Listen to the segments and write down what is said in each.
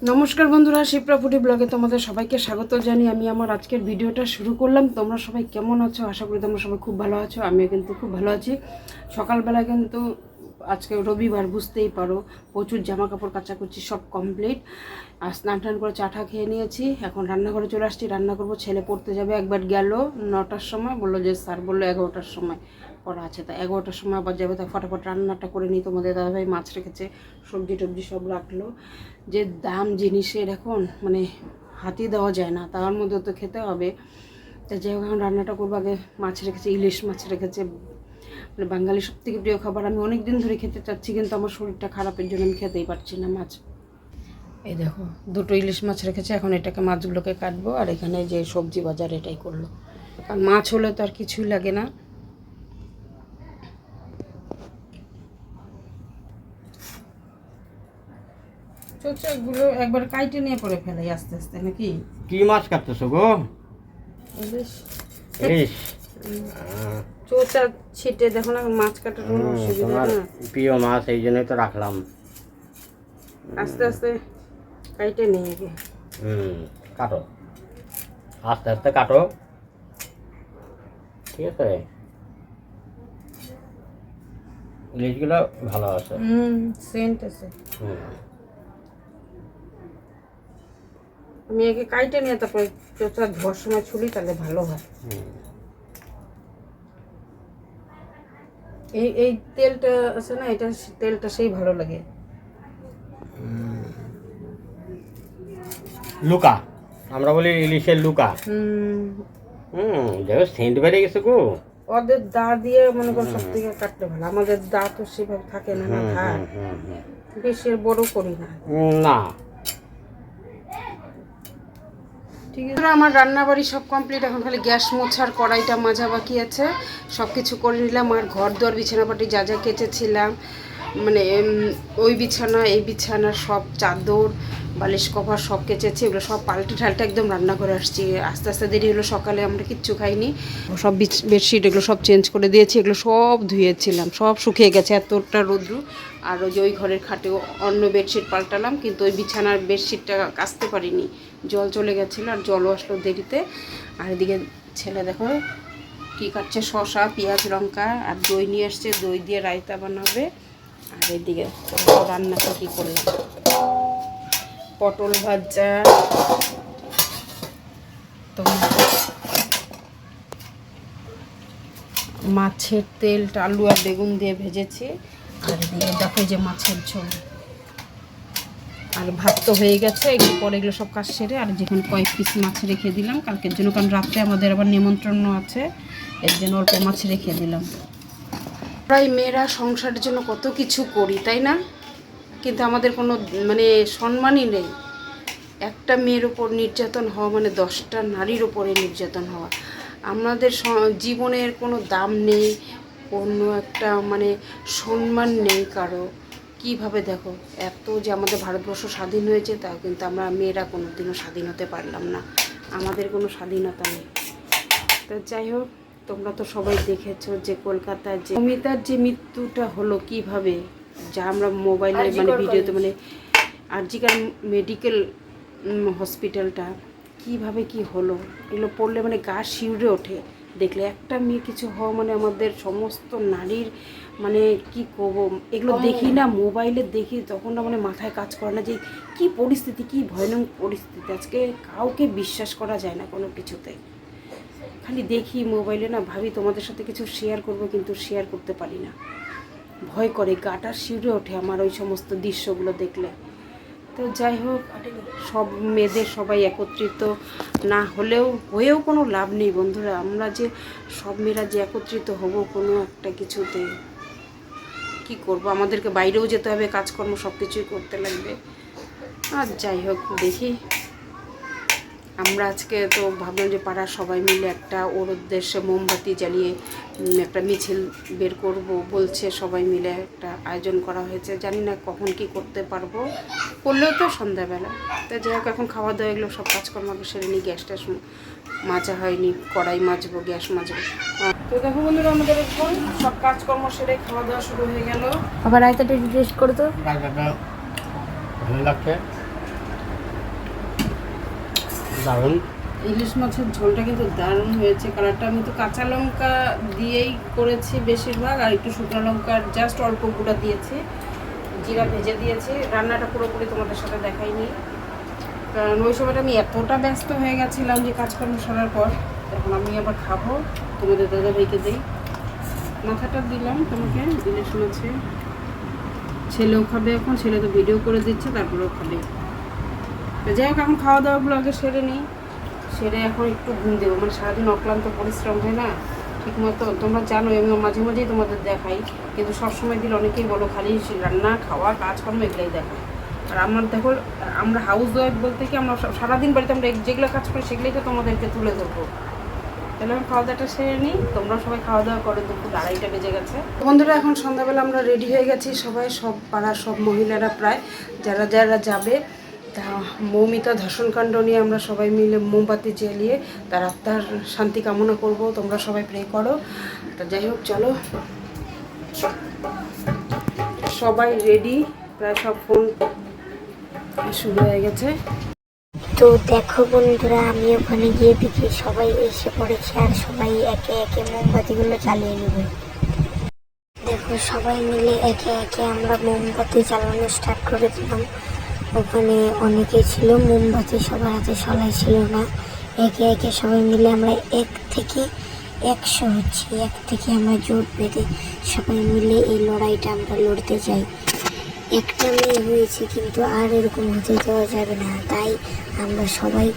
নমস্কার বন্ধুরা, শিপ্রা ফুডি ব্লগে তোমাদের সবাইকে স্বাগত জানি। আমি আমার আজকের ভিডিওটা শুরু করলাম। তোমরা সবাই কেমন আছো? আশা করি তোমরা সবাই খুব ভালো আছো। আমিও কিন্তু খুব ভালো আছি। সকালবেলা কিন্তু আজকে রবিবার, বুঝতেই পারো, প্রচুর জামা কাপড় কাচাকুচি সব কমপ্লিট। আর স্নান টান করে চাটা খেয়ে নিয়েছি। এখন রান্নাঘরে চলে আসছি, রান্না করবো। ছেলে পড়তে যাবে, একবার গেল 9টার সময়, বললো যে স্যার বললো 11টার সময় পড়া আছে, তা 11টার সময় আবার যাবে। তা ফটাফট রান্নাটা করে নিই। তোমাদের দাদাভাই মাছ রেখেছে, সবজি টবজি সব রাখলো। যে দাম জিনিসের এখন মানে হাতই দেওয়া যায় না, তার মধ্যে তো খেতে হবে। তা যাই হোক, এখন রান্নাটা করবো। আগে মাছ রেখেছে, ইলিশ মাছ রেখেছে, মানে বাঙালি সব থেকে প্রিয় খাবার। আমি অনেক দিন ধরে খেতে চাচ্ছি, কিন্তু আমার শরীরটা খারাপের জন্য আমি খেতেই পারছি না মাছ। এই দেখো, দুটো ইলিশ মাছ রেখেছে। এখন এটাকে, মাছগুলোকে কাটবো। আর এখানে যে সবজি বাজার, এটাই করলো। কারণ মাছ হলে তো আর কিছুই লাগে না। চোচাগুলো একবার কাইটে নিয়ে পরে ফেলাই আস্তে আস্তে, নাকি? কি মাছ কাটতেছো গো? ইলিশ। ইলিশ। চোচা ছিটে দেখো না, মাছ কাটার কোনো অসুবিধা তোমার না। প্রিয় মাছ, এই জন্যই তো রাখলাম। আস্তে আস্তে কাইটে নিয়ে আগে। কাটো, আস্তে আস্তে কাটো, ঠিক আছে? ইলিশগুলো ভালো আছে। সেন্ট আছে। আমি আগে কাইটে নিয়ে তারপরে চোচা ধোয়ার সময় ছুলি, তাহলে ভালো হয়। এই তেলটা আছে না, এটা তেলটা সেই ভালো লাগে। লুকা, আমরা বলি ইলিশের লুকা। দেখো সেন্ট বেড়ে গেছে গো। ওদের দা দিয়ে মনে করো সব থেকে কাটতে ভালো। আমাদের দা তো সেভাবে থাকে না, না ধার, বেশি বড় করি না। না, ঠিক আছে। আমার রান্না বাড়ি সব কমপ্লিট। এখন খালি গ্যাস মোছার, কড়াইটা মাজা বাকি আছে। সব কিছু করে নিলাম। আর ঘর দোয়ার, বিছানাপাটি যা যা কেচেছিলাম, মানে ওই বিছানা এই বিছানা সব চাদর বালিশ কভার সব কেচেছি। এগুলো সব পাল্টে ঠাল্টে একদম রান্নাঘরে আসছি। আস্তে আস্তে দেরি হলো, সকালে আমরা কিচ্ছু খাইনি। সব বেডশিট এগুলো সব চেঞ্জ করে দিয়েছি। এগুলো সব ধুয়েছিলাম, সব শুকিয়ে গেছে, এতটা রৌদ্র। আর ওই যে ওই ঘরের খাটেও অন্য বেডশিট পাল্টালাম, কিন্তু ওই বিছানার বেডশিটটা কাচতে পারিনি, জল চলে গেছিলো। আর জলও আসলো দেরিতে। আর এদিকে ছেলে দেখো কী কাটছে, শসা, পেঁয়াজ, লঙ্কা। আর দই নিয়ে আসছে, দই দিয়ে রায়তা বানাবে। আর এদিকে রান্নাটা কী করলাম, পটল ভাজা, মাছের তেল, আলু আর বেগুন দিয়ে ভেজেছি। আর এদিকে দেখো যে মাছের ঝোল। আর ভাত তো হয়ে গেছে, একটু পরে এগুলো সব কাজ সেরে আর যেখানে কয়েক পিস মাছ রেখে দিলাম কালকের জন্য, কারণ রাত্রে আমাদের আবার নিমন্ত্রণ আছে, এর জন্য অল্প মাছ রেখে দিলাম। প্রায় মেয়েরা সংসারের জন্য কত কিছু করি, তাই না? কিন্তু আমাদের কোনো মানে সম্মানই নেই। একটা মেয়ের ওপর নির্যাতন হওয়া মানে 10টা নারীর ওপরে নির্যাতন হওয়া। আমাদের জীবনের কোনো দাম নেই, কোনো একটা মানে সম্মান নেই কারো। কিভাবে দেখো, এত যে আমাদের ভারতবর্ষ স্বাধীন হয়েছে, তাও কিন্তু আমরা মেয়েরা কোনো দিনও স্বাধীন হতে পারলাম না। আমাদের কোনো স্বাধীনতা নেই। তো যাই হোক, তোমরা তো সবাই দেখেছো যে কলকাতার যে অমিতার যে মৃত্যুটা হলো, কিভাবে, যা আমরা মোবাইলে মানে ভিডিওতে, মানে আরজিকার মেডিকেল হসপিটালটা কিভাবে কি হলো, এগুলো পড়লে মানে গা শিউরে ওঠে। দেখলে একটা মেয়ে কিছু হওয়া মানে আমাদের সমস্ত নারীর মানে কি করবো, এগুলো দেখি না, মোবাইলে দেখি, তখন না মানে মাথায় কাজ করে না যে কি পরিস্থিতি, কি ভয়ানক পরিস্থিতি। আজকে কাউকে বিশ্বাস করা যায় না কোনো কিছুতে। খালি দেখি মোবাইলে, না ভাবি তোমাদের সাথে কিছু শেয়ার করব, কিন্তু শেয়ার করতে পারি না, ভয় করে, গাটা শিউরে ওঠে আমার ওই সমস্ত দৃশ্যগুলো দেখলে। তো যাই হোক, সব মেয়েদের সবাই একত্রিত না হলেও, হয়েও কোনো লাভ নেই বন্ধুরা। আমরা যে সব মেয়েরা যে একত্রিত হব কোনো একটা কিছুতে, কি করব, আমাদেরকে বাইরেও যেতে হবে, কাজকর্ম সব কিছুই করতে লাগবে। আর যাই হোক, দেখি। আমরা আজকে তো ভাবলাম যে পাড়ার সবাই মিলে একটা ওর উদ্দেশ্যে মোমবাতি জ্বালিয়ে একটা মিছিল বের করব বলছে, সবাই মিলে একটা আয়োজন করা হয়েছে। জানি না কখন কি করতে পারবো, করলেও তো সন্ধ্যাবেলা। তো যাই হোক, এখন খাওয়া দাওয়া এগুলো সব কাজকর্ম সেরে নিই। গ্যাস ট্যাস মাজা হয়নি, কড়াই মাজবো, গ্যাস মাজবো। তো দেখো বন্ধুরা, আমাদের এখন সব কাজকর্ম সেরে খাওয়া দাওয়া শুরু হয়ে গেল। আবার রায়তাটা টেস্ট করে তো ভালো লাগছে। দারুণ। ইলিশ মাছের ঝোলটা কিন্তু দারুণ হয়েছে। কালারটা আমি তো কাঁচা লঙ্কা দিয়েই করেছি বেশিরভাগ, আর একটু শুকনো লঙ্কার জাস্ট অল্প গুঁড়া দিয়েছি, জিরা ভেজে দিয়েছি। রান্নাটা পুরোপুরি তোমাদের সাথে দেখাইনি, কারণ ওই সময়টা আমি এতটা ব্যস্ত হয়ে গেছিলাম যে কাজকর্ম সারার পর। এখন আমি আবার খাবো, তোমাদের দাদাভাইকে দিই। মাথাটা দিলাম তোমাকে ইলিশ মাছে, ছেলেও খাবে। এখন ছেলে তো ভিডিও করে দিচ্ছে, তারপরেও খাবে। তো যাই হোক, এখন খাওয়া দাওয়াগুলো আগে সেরে নিই, সেরে এখন একটু ঘুম দেবো। মানে সারাদিন অক্লান্ত পরিশ্রম হয় না ঠিক মতো, তোমরা জানো আমি মাঝে মাঝেই তোমাদের দেখাই, কিন্তু সবসময় দিলে অনেকেই বলো খালি রান্না খাওয়া কাজকর্ম এগুলাই দেখায়। আর আমার দেখো, আমরা হাউস ওয়াইফ বলতে কি আমরা সারাদিন বাড়িতে আমরা যেগুলো কাজ করি সেগুলোই তো তোমাদেরকে তুলে ধরবো। তাহলে আমি খাওয়া দাওয়াটা সেরে নিই, তোমরা সবাই খাওয়া দাওয়া করো। দুপুর 2:30টা বেজে গেছে। বন্ধুরা এখন সন্ধ্যাবেলা আমরা রেডি হয়ে গেছি সবাই, সব পাড়ার সব মহিলারা প্রায় যারা যারা যাবে। তা মৌমিতা ধর্ষণকাণ্ড নিয়ে আমরা সবাই মিলে মোমবাতি জ্বালিয়ে তার আত্মার শান্তি কামনা করব। তোমরা সবাই প্রে করো। তা যাই হোক, চলো সবাই রেডি, প্রায় সব ফোন শুরু হয়ে গেছে। তো দেখো বন্ধুরা, আমি ওখানে গিয়ে দেখি সবাই এসে পড়েছে আর সবাই একে একে মোমবাতিগুলো জ্বালিয়ে নেবে। দেখো সবাই মিলে একে একে আমরা মোমবাতি জ্বালানো স্টার্ট করে দিলাম। ওখানে অনেকে ছিল, মোমবাতি সবার হাতে সলাই ছিল না। একে একে সবাই মিলে আমরা 1 থেকে 100 হচ্ছি, 1 থেকে আমরা জোট বেঁধে সবাই মিলে এই লড়াইটা আমরা লড়তে চাই। একটা মেয়ে হয়েছে, কিন্তু আর এরকম হতে দেওয়া যাবে না। তাই আমরা সবাই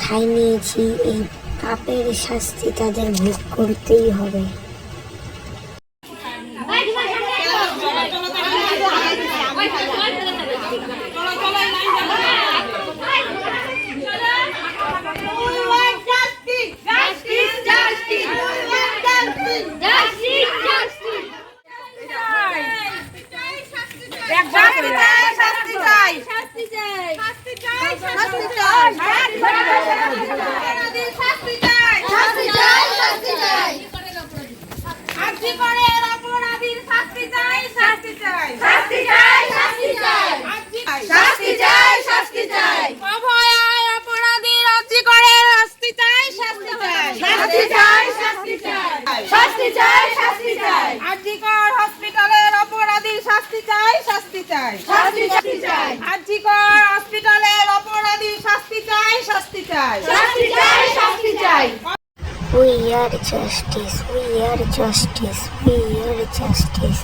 ঠাঁই নিয়েছি, এই পাপের শাস্তি তাদের ভোগ করতেই হবে। We are justice, we are justice, we are justice.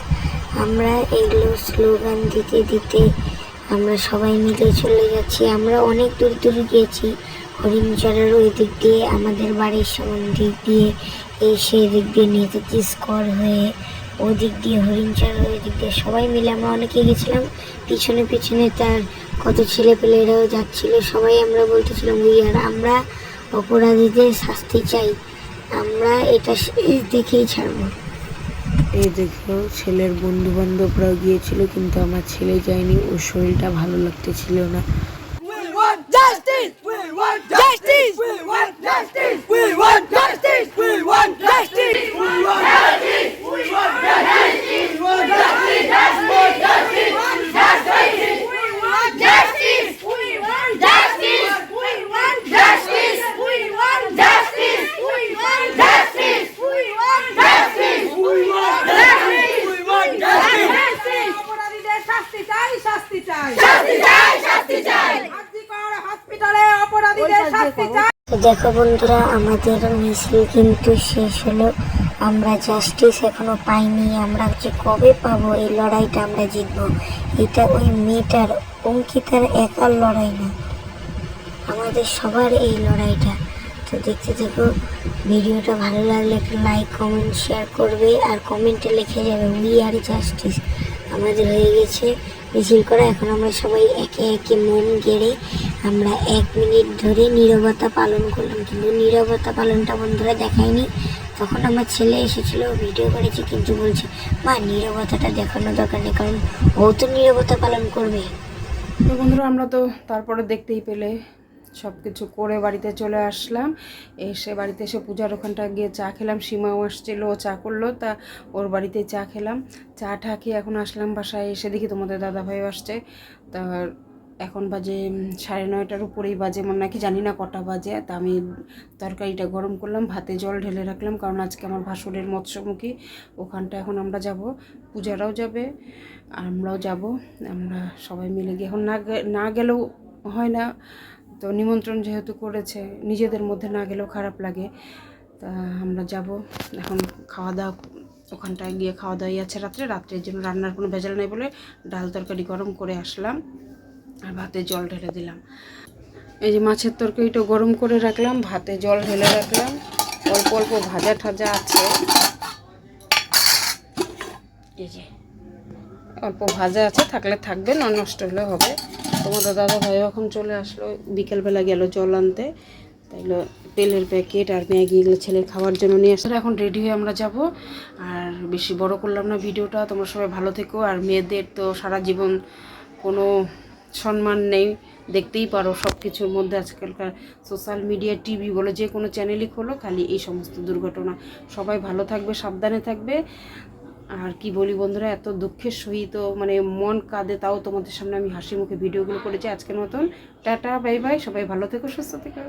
আমরা এগুলো স্লোগান দিতে দিতে আমরা সবাই মিলে চলে যাচ্ছি। আমরা অনেক দূর দূর গিয়েছি, হরিণচরের ওই দিক দিয়ে, আমাদের বাড়ির সামন দিক দিয়ে, এই সেই দিক দিয়ে নেতাজি স্কোয়ার হয়ে, ওই দিক দিয়ে হরিণচরের ওই দিক দিয়ে সবাই মিলে আমরা অনেকে গেছিলাম। পিছনে পিছনে তার কত ছেলেপেলেরাও যাচ্ছিল। সবাই আমরা বলতেছিলাম আমরা অপরাধীদের শাস্তি চাই, আমরা এটা দেখেই ছাড়বো। এই দেখো, ছেলের বন্ধু বান্ধবরাও গিয়েছিল, কিন্তু আমার ছেলে যায়নি, ওর শরীরটা ভালো লাগতেছিল না। দেখো বন্ধুরা, আমাদের মিছিল কিন্তু শেষ হলো। আমরা জাস্টিস এখনো পাইনি। আমরা যে কবে পাবো, এই লড়াইটা আমরা জিতবো। এটা ওই মেয়েটার, অঙ্কিতার একার লড়াই না, আমাদের সবার এই লড়াইটা। তো দেখতে থাকো। ভিডিওটা ভালো লাগলে একটু লাইক কমেন্ট শেয়ার করবে, আর কমেন্টে লিখে যাবে উই আর জাস্টিস। আমাদের হয়ে গেছে মিছিল করা। এখন আমরা সবাই একে একে মোম গেড়ে আমরা 1 মিনিট ধরে নীরবতা পালন করলাম। কিন্তু নীরবতা পালনটা বন্ধুরা দেখায়নি। তখন আমার ছেলে এসেছিল, ভিডিও করেছে, কিন্তু বলছে মা নীরবতাটা দেখানো দরকার নেই, কারণ ও তো নীরবতা পালন করবে। তো বন্ধুরা, আমরা তো তারপরে দেখতেই পেলে সব কিছু করে বাড়িতে চলে আসলাম। এসে বাড়িতে এসে পূজার ওখানটা গিয়ে চা খেলাম। সীমাও আসছিল, ও চা করলো, তা ওর বাড়িতে চা খেলাম। চা টা খেয়ে এখন আসলাম বাসায়। এসে দেখি তোমাদের দাদাভাইও আসছে। তা এখন বাজে 9:30 উপরেই বাজে, মানে নাকি জানি না কটা বাজে। তা আমি তরকারিটা গরম করলাম, ভাতে জল ঢেলে রাখলাম, কারণ আজকে আমার ভাসুরের মৎস্যমুখী, ওখানটা এখন আমরা যাব, পূজারাও যাবে, আমরাও যাব, আমরা সবাই মিলে গিয়ে এখন না গেলেও হয় না, তো নিমন্ত্রণ যেহেতু করেছে, নিজেদের মধ্যে না গেলেও খারাপ লাগে, তা আমরা যাব এখন। খাওয়া দাওয়া ওখানটায় গিয়ে খাওয়া দাওয়াই আছে রাত্রের জন্য, রান্নার কোনো ভেজাল নেই বলে ডাল তরকারি গরম করে আসলাম আর ভাতে জল ঢেলে দিলাম। এই যে মাছের তরকারিটা গরম করে রাখলাম, ভাতে জল ঢেলে রাখলাম, অল্প অল্প ভাজা ঠাজা আছে, এই যে অল্প ভাজা আছে, থাকলে থাকবে, না নষ্ট হলে হবে। তোমাদের দাদা ভাই এখন চলে আসলো, বিকেলবেলা গেল জল আনতে, তাইলো তেলের প্যাকেট আর ম্যাগি এগুলো ছেলের খাওয়ার জন্য নিয়ে আসলে এখন রেডি হয়ে আমরা যাব। আর বেশি বড় করলাম না ভিডিওটা, তোমরা সবাই ভালো থেকো। আর মেয়েদের তো সারা জীবন কোনো সম্মান নেই, দেখতেই পারো সব কিছুর মধ্যে আজকালকার সোশ্যাল মিডিয়া, টিভি বলো, যে কোনো চ্যানেলই খোলো খালি এই সমস্ত দুর্ঘটনা। সবাই ভালো থাকবে, সাবধানে থাকবে। আর কি বলি বন্ধুরা, এত দুঃখের সহিত মানে মন কাঁদে, তাও তোমাদের সামনে আমি হাসি মুখে ভিডিওগুলো করেছি। আজকের মতন টাটা, বাই বাই, সবাই ভালো থেকো, সুস্থ থেকো।